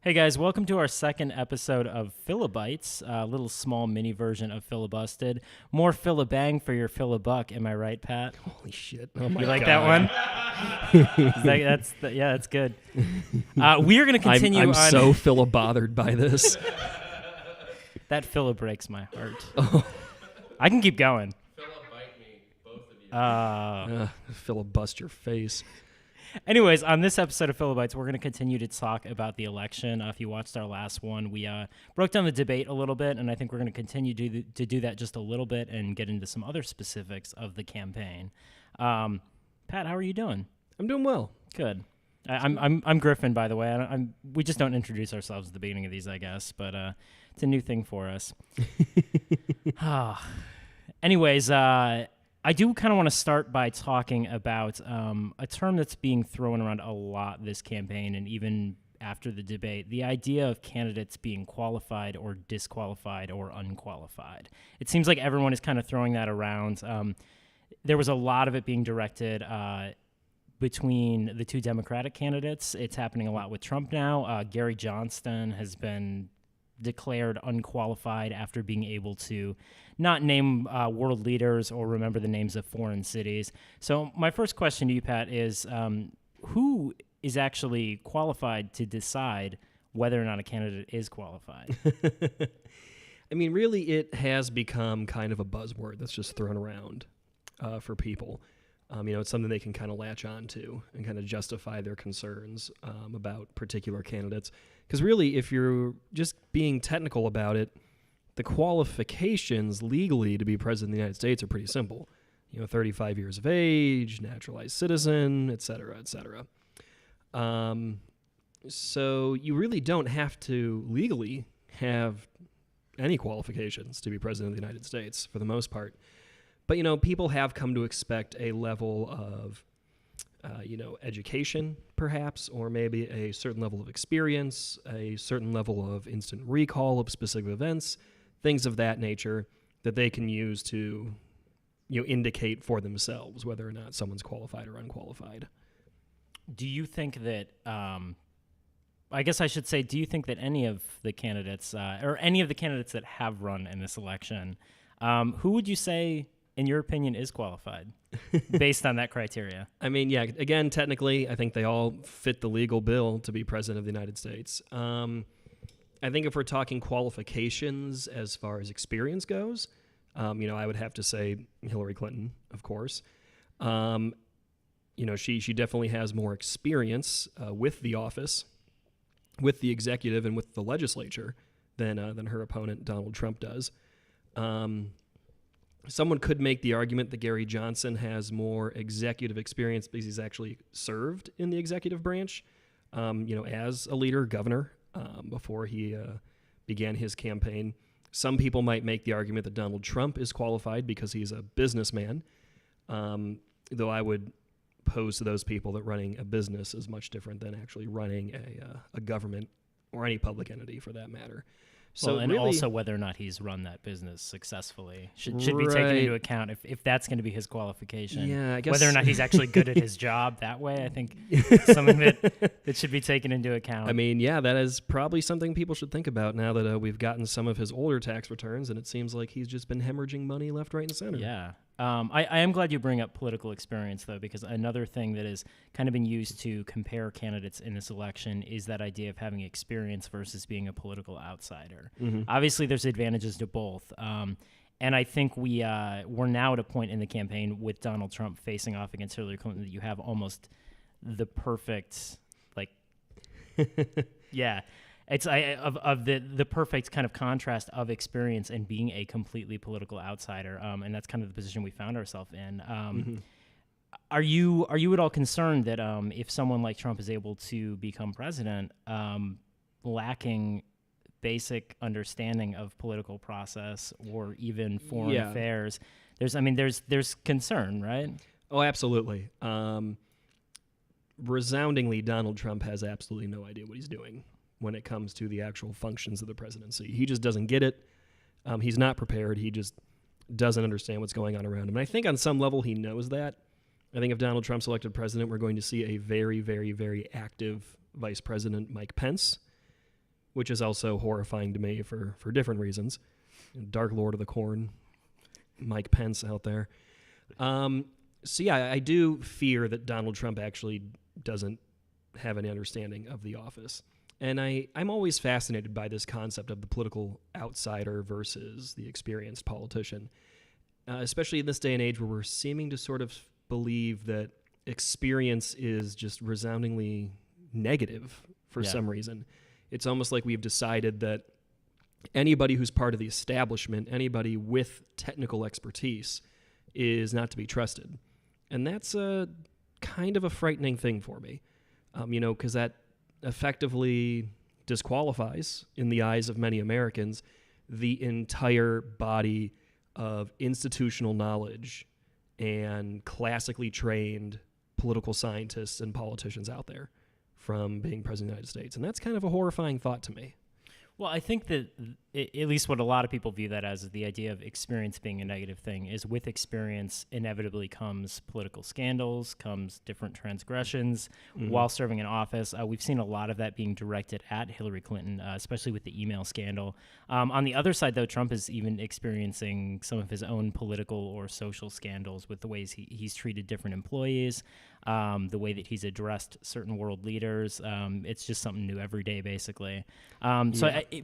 Hey guys, welcome to our second episode of FiliBITES, a little small mini version of FiliBUSTED. More Filibang for your Filibuck, am I right, Pat? Holy shit. Oh my God. You like that one? That's good. We are going to continue I'm on... so filibothered by this. That Fili breaks my heart. Oh. I can keep going. Filibite me, both of you. Filibust your face. Anyways, on this episode of FiliBITES, we're going to continue to talk about the election. If you watched our last one, we broke down the debate a little bit, and I think we're going to continue to do that just a little bit and get into some other specifics of the campaign. Pat, how are you doing? I'm doing well. Good. I'm Griffin, by the way. We just don't introduce ourselves at the beginning of these, I guess, but it's a new thing for us. Anyways, I do kind of want to start by talking about a term that's being thrown around a lot this campaign and even after the debate, the idea of candidates being qualified or disqualified or unqualified. It seems like everyone is kind of throwing that around. There was a lot of it being directed between the two Democratic candidates. It's happening a lot with Trump now. Gary Johnson has been declared unqualified after being able to not name world leaders or remember the names of foreign cities. So my first question to you, Pat, is who is actually qualified to decide whether or not a candidate is qualified? I mean, really, it has become kind of a buzzword that's just thrown around for people. It's something they can kind of latch on to and kind of justify their concerns about particular candidates. Because really, if you're just being technical about it, the qualifications legally to be president of the United States are pretty simple. 35 years of age, naturalized citizen, et cetera, et cetera. So you really don't have to legally have any qualifications to be president of the United States for the most part. But, people have come to expect a level of, education, perhaps, or maybe a certain level of experience, a certain level of instant recall of specific events, things of that nature that they can use to, indicate for themselves whether or not someone's qualified or unqualified. Do you think that, I guess I should say, do you think that any of the candidates, or any of the candidates that have run in this election, who would you say, in your opinion, is qualified based on that criteria? I mean, yeah, again, technically, I think they all fit the legal bill to be president of the United States. I think if we're talking qualifications as far as experience goes, I would have to say Hillary Clinton, of course. She definitely has more experience with the office, with the executive, and with the legislature than her opponent, Donald Trump, does. Someone could make the argument that Gary Johnson has more executive experience because he's actually served in the executive branch, as a leader, governor, before he began his campaign. Some people might make the argument that Donald Trump is qualified because he's a businessman, though I would pose to those people that running a business is much different than actually running a government or any public entity for that matter. So, and really, also whether or not he's run that business successly should be taken into account if that's going to be his qualification. Yeah, I guess whether or not he's actually good at his job that way, I think something that should be taken into account. I mean, yeah, that is probably something people should think about now that we've gotten some of his older tax returns, and it seems like he's just been hemorrhaging money left, right, and center. Yeah. I am glad you bring up political experience, though, because another thing that has kind of been used to compare candidates in this election is that idea of having experience versus being a political outsider. Mm-hmm. Obviously, there's advantages to both. And I think we're now at a point in the campaign with Donald Trump facing off against Hillary Clinton that you have almost the perfect, yeah. It's of the perfect kind of contrast of experience and being a completely political outsider, and that's kind of the position we found ourselves in. Are you at all concerned that if someone like Trump is able to become president, lacking basic understanding of political process or even foreign affairs, there's concern, right? Oh, absolutely. Resoundingly, Donald Trump has absolutely no idea what he's doing when it comes to the actual functions of the presidency. He just doesn't get it. He's not prepared. He just doesn't understand what's going on around him. And I think on some level he knows that. I think if Donald Trump's elected president, we're going to see a very, very, very active Vice President Mike Pence. which is also horrifying to me for different reasons. Dark Lord of the Corn, Mike Pence out there. So yeah, I do fear that Donald Trump actually doesn't have any understanding of the office. And I'm always fascinated by this concept of the political outsider versus the experienced politician, especially in this day and age where we're seeming to sort of believe that experience is just resoundingly negative for some reason. It's almost like we've decided that anybody who's part of the establishment, anybody with technical expertise, is not to be trusted. And that's a kind of a frightening thing for me, because that effectively disqualifies, in the eyes of many Americans, the entire body of institutional knowledge and classically trained political scientists and politicians out there from being president of the United States. And that's kind of a horrifying thought to me. Well, I think that at least what a lot of people view that as is the idea of experience being a negative thing is with experience inevitably comes political scandals, comes different transgressions while serving in office. We've seen a lot of that being directed at Hillary Clinton, especially with the email scandal. On the other side, though, Trump is even experiencing some of his own political or social scandals with the ways he's treated different employees, the way that he's addressed certain world leaders. It's just something new every day, basically.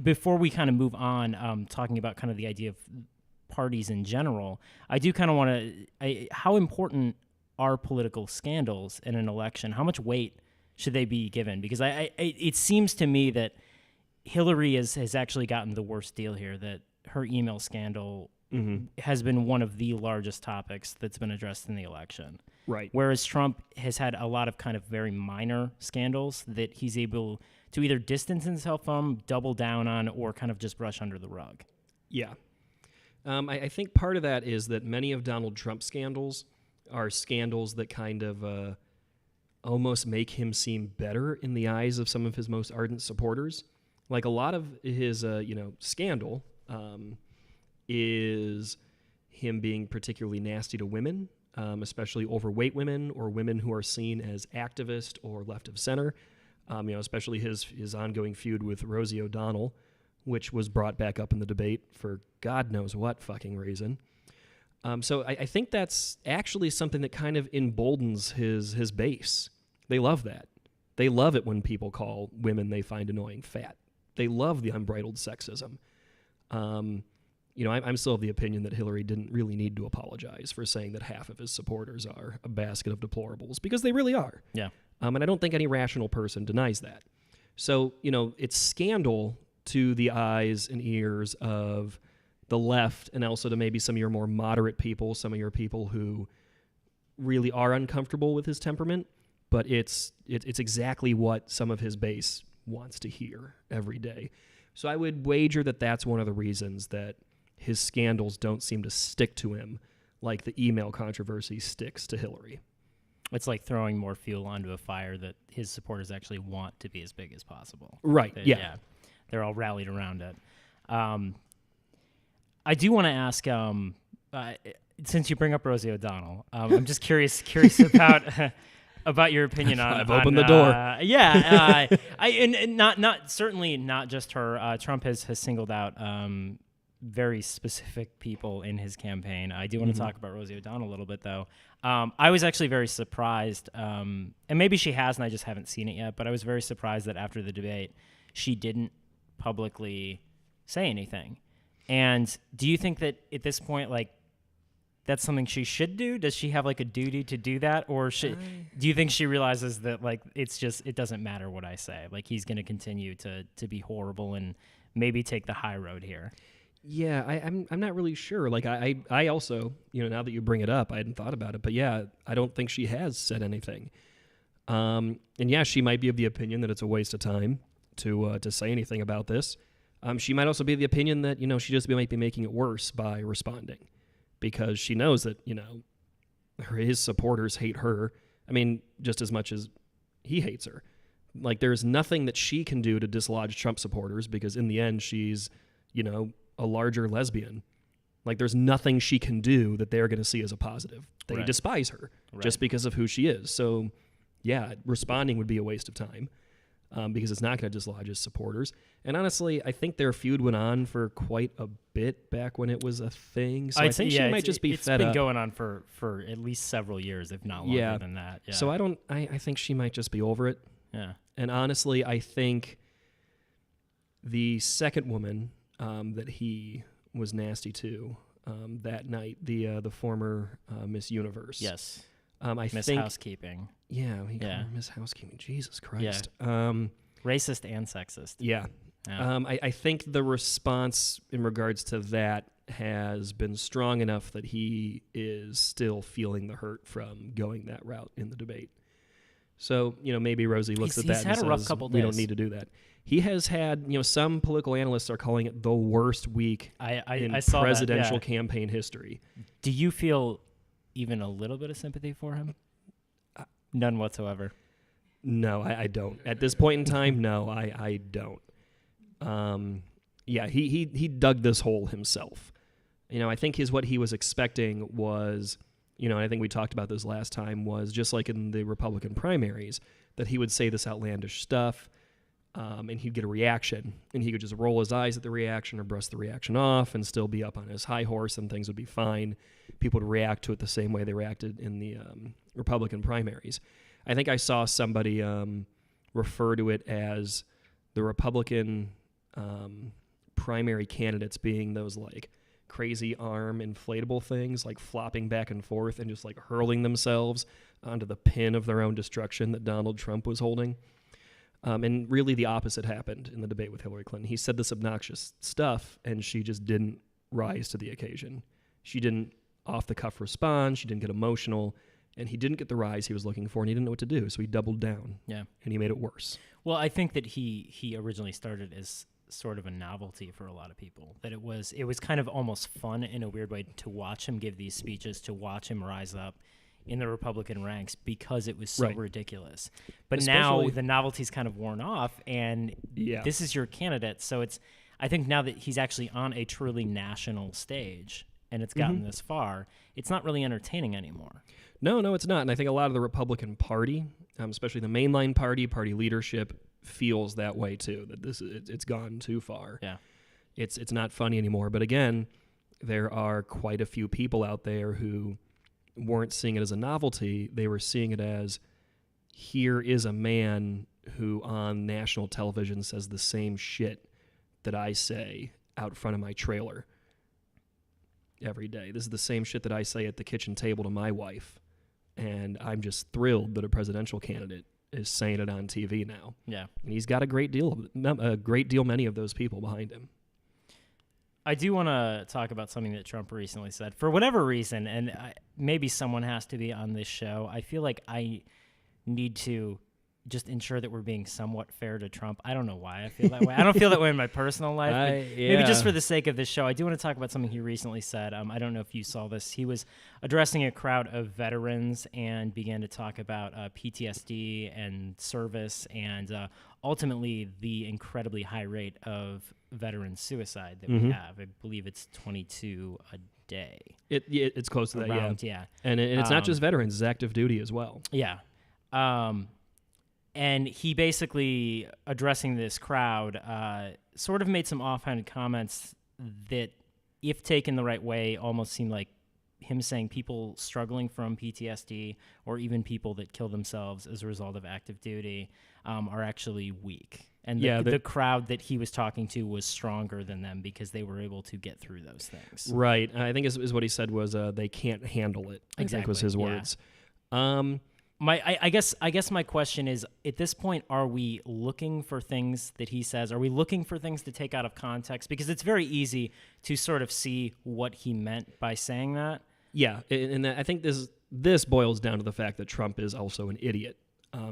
Before we kind of move on, talking about kind of the idea of parties in general, I do kind of want to, how important are political scandals in an election? How much weight should they be given? Because it seems to me that Hillary has actually gotten the worst deal here, that her email scandal has been one of the largest topics that's been addressed in the election. Right. Whereas Trump has had a lot of kind of very minor scandals that he's able to either distance himself from, double down on, or kind of just brush under the rug. Yeah. I think part of that is that many of Donald Trump's scandals are scandals that kind of almost make him seem better in the eyes of some of his most ardent supporters. Like a lot of his, scandal is him being particularly nasty to women, especially overweight women or women who are seen as activist or left of center. Especially his ongoing feud with Rosie O'Donnell, which was brought back up in the debate for God knows what fucking reason. So I think that's actually something that kind of emboldens his base. They love that. They love it when people call women they find annoying fat. They love the unbridled sexism. I'm still of the opinion that Hillary didn't really need to apologize for saying that half of his supporters are a basket of deplorables, because they really are. Yeah. And I don't think any rational person denies that. So, it's scandal to the eyes and ears of the left, and also to maybe some of your more moderate people, some of your people who really are uncomfortable with his temperament, but it's exactly what some of his base wants to hear every day. So I would wager that that's one of the reasons that his scandals don't seem to stick to him like the email controversy sticks to Hillary. It's like throwing more fuel onto a fire that his supporters actually want to be as big as possible. Right, yeah. They're all rallied around it. I do want to ask, since you bring up Rosie O'Donnell, I'm just curious about your opinion on. I've opened the door. And certainly not just her. Trump has singled out very specific people in his campaign. I do want to talk about Rosie O'Donnell a little bit, though. I was actually very surprised, and maybe she has, and I just haven't seen it yet, but I was very surprised that after the debate, she didn't publicly say anything. And do you think that at this point, that's something she should do? Does she have, a duty to do that? Or do you think she realizes that, it doesn't matter what I say? He's going to continue to be horrible and maybe take the high road here? Yeah, I'm not really sure. I also, now that you bring it up, I hadn't thought about it, but yeah, I don't think she has said anything. And yeah, she might be of the opinion that it's a waste of time to say anything about this. She might also be of the opinion that, she just might be making it worse by responding, because she knows that, his supporters hate her. I mean, just as much as he hates her. There's nothing that she can do to dislodge Trump supporters, because in the end, she's, a larger lesbian. There's nothing she can do that they're going to see as a positive. They despise her just because of who she is. So, yeah, responding would be a waste of time. because it's not going to dislodge his supporters. And honestly, I think their feud went on for quite a bit back when it was a thing. So I think she might just be fed up. It's been going on for at least several years, if not longer than that. Yeah. So I think she might just be over it. Yeah. And honestly, I think the second woman that he was nasty to that night, the former Miss Universe. Yes. Miss Housekeeping. Yeah, he called her Miss Housekeeping. Jesus Christ. Yeah. Racist and sexist. Yeah. I think the response in regards to that has been strong enough that he is still feeling the hurt from going that route in the debate. So, maybe Rosie looks at that and says, a rough couple days. We don't need to do that. He has had, some political analysts are calling it the worst week in presidential campaign history. Do you feel even a little bit of sympathy for him? None whatsoever. No, I don't. At this point in time, no, I don't. He dug this hole himself. I think what he was expecting was, and I think we talked about this last time, was just like in the Republican primaries, that he would say this outlandish stuff, and he'd get a reaction, and he could just roll his eyes at the reaction or brush the reaction off and still be up on his high horse, and things would be fine. People would react to it the same way they reacted in the Republican primaries. I think I saw somebody refer to it as the Republican primary candidates being those like crazy arm inflatable things, like flopping back and forth and just like hurling themselves onto the pin of their own destruction that Donald Trump was holding. And really the opposite happened in the debate with Hillary Clinton. He said this obnoxious stuff, and she just didn't rise to the occasion. She didn't off-the-cuff respond. She didn't get emotional. And he didn't get the rise he was looking for, and he didn't know what to do, so he doubled down. Yeah. And he made it worse. Well, I think that he originally started as sort of a novelty for a lot of people, that it was kind of almost fun in a weird way to watch him give these speeches, to watch him rise up in the Republican ranks because it was so ridiculous. But now the novelty's kind of worn off, and this is your candidate. So I think now that he's actually on a truly national stage and it's gotten this far, it's not really entertaining anymore. No, it's not. And I think a lot of the Republican Party, especially the mainline party leadership, feels that way too, that it's gone too far. Yeah. It's not funny anymore. But again, there are quite a few people out there who weren't seeing it as a novelty. They were seeing it as, here is a man who on national television says the same shit that I say out front of my trailer every day. This is the same shit that I say at the kitchen table to my wife. And I'm just thrilled that a presidential candidate is saying it on TV now. Yeah. And he's got a great deal many of those people behind him. I do want to talk about something that Trump recently said. For whatever reason, and maybe someone has to be on this show, I feel like I need to just ensure that we're being somewhat fair to Trump. I don't know why I feel that way. I don't feel that way in my personal life, but maybe just for the sake of this show, I do want to talk about something he recently said. I don't know if you saw this. He was addressing a crowd of veterans and began to talk about PTSD and service and ultimately the incredibly high rate of veteran suicide that we have. I believe it's 22 a day. It's close to that, yeah. And it's not just veterans, it's active duty as well. Yeah. And he basically, addressing this crowd, sort of made some offhanded comments that, if taken the right way, almost seemed like him saying people struggling from PTSD or even people that kill themselves as a result of active duty are actually weak. And the crowd that he was talking to was stronger than them because they were able to get through those things. Right. I think is what he said was they can't handle it. Exactly. I think was his words. I guess my question is, at this point, are we looking for things that he says? Are we looking for things to take out of context? Because it's very easy to sort of see what he meant by saying that. Yeah, and I think this boils down to the fact that Trump is also an idiot.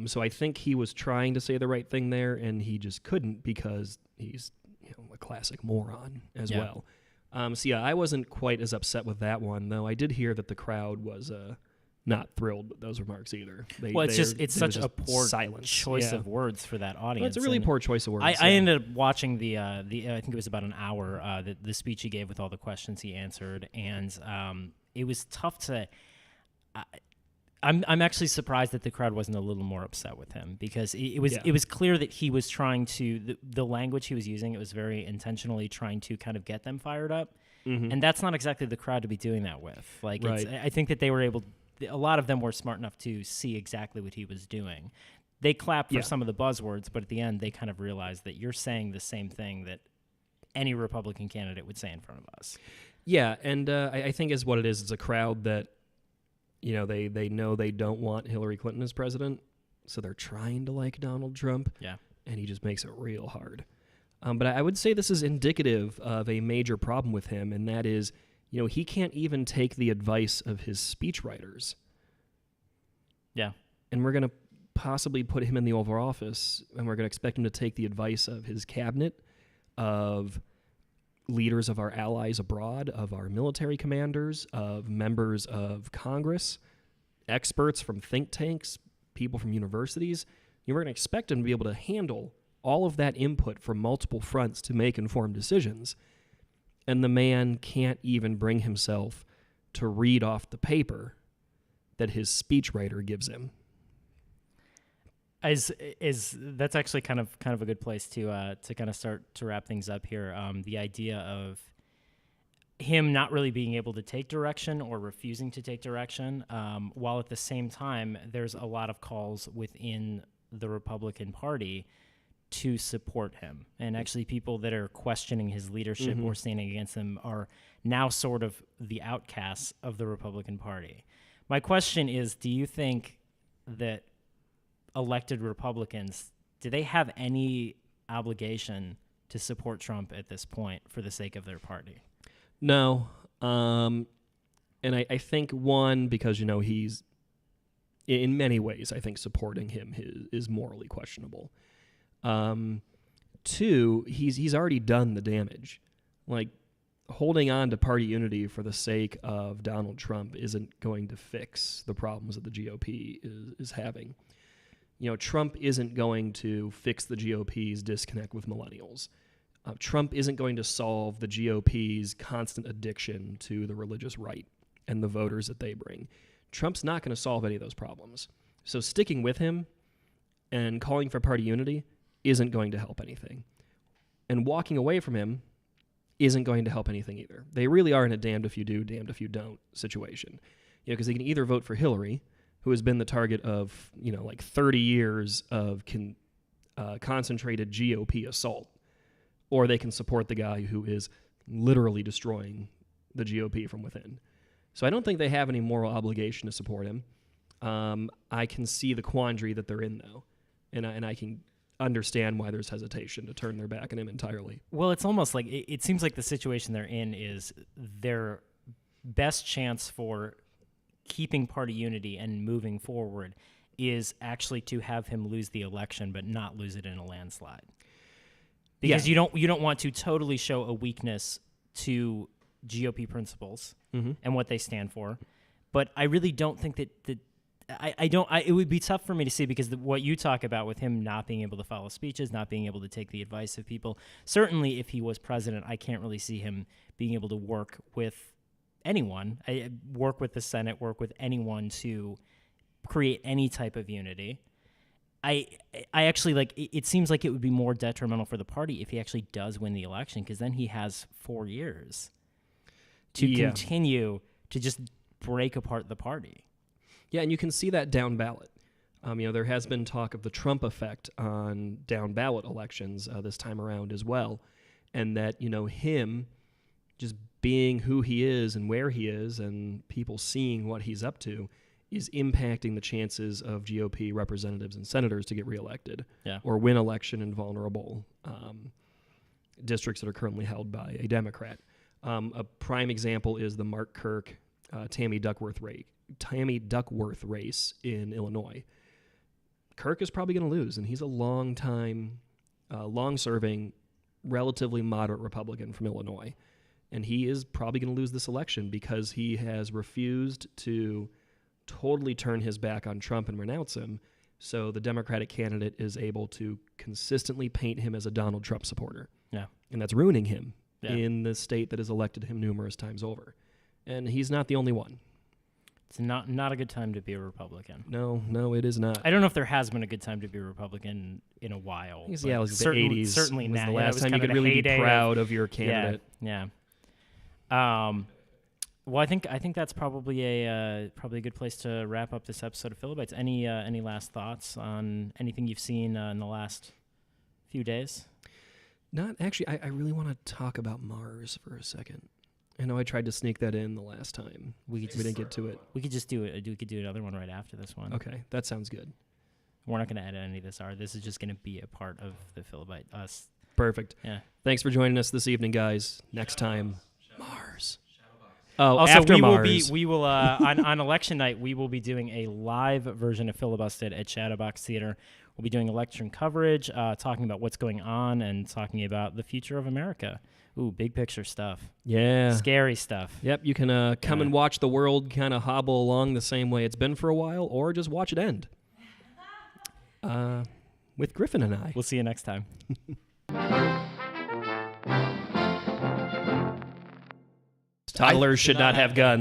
So I think he was trying to say the right thing there, and he just couldn't because he's a classic moron as well. I wasn't quite as upset with that one, though. I did hear that the crowd was not thrilled with those remarks either. It's such a poor choice of words for that audience. Well, it's a really poor choice of words. I ended up watching the I think it was about an hour, the speech he gave with all the questions he answered, and it was tough to. I'm actually surprised that the crowd wasn't a little more upset with him, because it was clear that he was trying to, the language he was using, it was very intentionally trying to kind of get them fired up. Mm-hmm. And that's not exactly the crowd to be doing that with. Like, Right. I think that they were able, a lot of them were smart enough to see exactly what he was doing. They clapped for some of the buzzwords, but at the end they kind of realized that you're saying the same thing that any Republican candidate would say in front of us. Yeah, and I think is what it is. It's a crowd that, you know, they know they don't want Hillary Clinton as president, so they're trying to like Donald Trump. Yeah. And he just makes it real hard. But I would say this is indicative of a major problem with him, and that is, you know, he can't even take the advice of his speechwriters. Yeah. And we're going to possibly put him in the Oval Office, and we're going to expect him to take the advice of his cabinet, of leaders of our allies abroad, of our military commanders, of members of Congress, experts from think tanks, people from universities. You're going to expect him to be able to handle all of that input from multiple fronts to make informed decisions. And the man can't even bring himself to read off the paper that his speechwriter gives him. That's actually kind of a good place to kind of start to wrap things up here. The idea of him not really being able to take direction or refusing to take direction, while at the same time there's a lot of calls within the Republican Party to support him, and actually people that are questioning his leadership or standing against him are now sort of the outcasts of the Republican Party. My question is, do you think that elected Republicans, do they have any obligation to support Trump at this point for the sake of their party? No. And I think, one, because, you know, he's, in many ways, I think supporting him is morally questionable. Two, he's already done the damage. Like, holding on to party unity for the sake of Donald Trump isn't going to fix the problems that the GOP is having. You know, Trump isn't going to fix the GOP's disconnect with millennials. Trump isn't going to solve the GOP's constant addiction to the religious right and the voters that they bring. Trump's not going to solve any of those problems. So sticking with him and calling for party unity isn't going to help anything. And walking away from him isn't going to help anything either. They really are in a damned if you do, damned if you don't situation. You know, because they can either vote for Hillary, who has been the target of, you know, like 30 years of concentrated GOP assault, or they can support the guy who is literally destroying the GOP from within. So I don't think they have any moral obligation to support him. I can see the quandary that they're in, though, and I can understand why there's hesitation to turn their back on him entirely. Well, it's almost like it seems like the situation they're in is their best chance for keeping party unity and moving forward is actually to have him lose the election, but not lose it in a landslide. Because you don't want to totally show a weakness to GOP principles and what they stand for. But I really don't think that it would be tough for me to see, because what you talk about with him not being able to follow speeches, not being able to take the advice of people, certainly if he was president, I can't really see him being able to work with anyone, work with the Senate, work with anyone to create any type of unity. I actually, like, it seems like it would be more detrimental for the party if he actually does win the election, because then he has 4 years to continue to just break apart the party. Yeah, and you can see that down ballot. You know, there has been talk of the Trump effect on down ballot elections this time around as well, and that, you know, him just being who he is and where he is and people seeing what he's up to is impacting the chances of GOP representatives and senators to get reelected or win election in vulnerable districts that are currently held by a Democrat. A prime example is the Mark Kirk, Tammy Duckworth race in Illinois. Kirk is probably going to lose, and he's a long-serving, relatively moderate Republican from Illinois. And he is probably going to lose this election because he has refused to totally turn his back on Trump and renounce him, so the Democratic candidate is able to consistently paint him as a Donald Trump supporter. Yeah. And that's ruining him in the state that has elected him numerous times over. And he's not the only one. It's not a good time to be a Republican. No, it is not. I don't know if there has been a good time to be a Republican in a while. It was the 80s. Certainly was not. the Yeah, it last was time you kind could of the really be heyday proud of your candidate. Yeah. Well, I think that's probably a good place to wrap up this episode of FiliBITES. Any last thoughts on anything you've seen in the last few days? Not actually. I really want to talk about Mars for a second. I know I tried to sneak that in the last time. We didn't get to it. We could just do it. We could do another one right after this one. Okay, that sounds good. We're not going to edit any of this. This is just going to be a part of the FiliBITE. Perfect. Yeah. Thanks for joining us this evening, guys. Next time, Mars. Oh, also, after Mars. we will on election night we will be doing a live version of FiliBUSTED at Shadowbox Theater. We'll be doing election coverage, talking about what's going on, and talking about the future of America. Ooh, big picture stuff. Yeah. Scary stuff. Yep, you can come and watch the world kind of hobble along the same way it's been for a while, or just watch it end. With Griffin and I. We'll see you next time. Toddlers should not have guns.